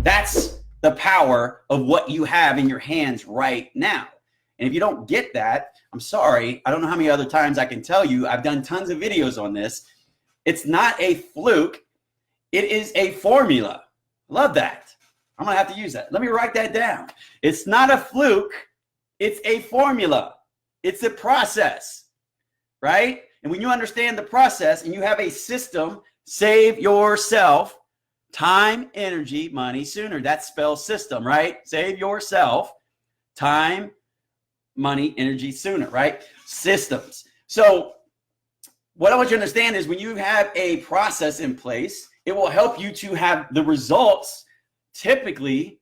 That's the power of what you have in your hands right now. And if you don't get that, I'm sorry. I don't know how many other times I can tell you. I've done tons of videos on this. It's not a fluke. It is a formula. Love that. I'm going to have to use that. Let me write that down. It's not a fluke. It's a formula. It's a process, right? And when you understand the process and you have a system, save yourself time, energy, money sooner. That spells system, right? Save yourself time, money, energy sooner, right? Systems. So what I want you to understand is when you have a process in place, it will help you to have the results typically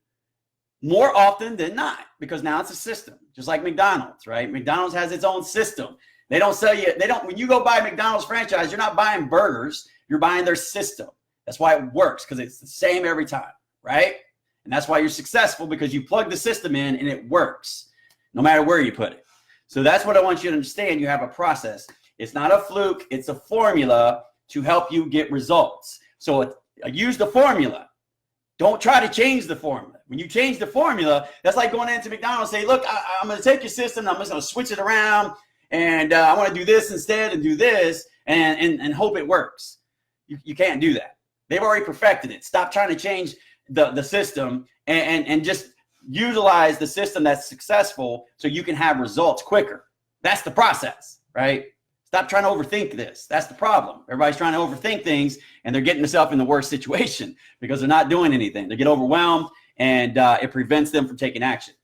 more often than not, because now it's a system, just like McDonald's, right? McDonald's has its own system. They don't sell you, when you go buy McDonald's franchise, you're not buying burgers, you're buying their system. That's why it works, because it's the same every time, right? And that's why you're successful, because you plug the system in and it works no matter where you put it. So that's what I want you to understand. You have a process. It's not a fluke. It's a formula to help you get results. So use the formula. Don't try to change the formula. When you change the formula, that's like going into McDonald's and say, look, I'm going to take your system. I'm just going to switch it around. And I want to do this instead and do this and hope it works. You can't do that. They've already perfected it. Stop trying to change the system and just utilize the system that's successful so you can have results quicker. That's the process, right? Stop trying to overthink this. That's the problem. Everybody's trying to overthink things and they're getting themselves in the worst situation because they're not doing anything. They get overwhelmed and it prevents them from taking action.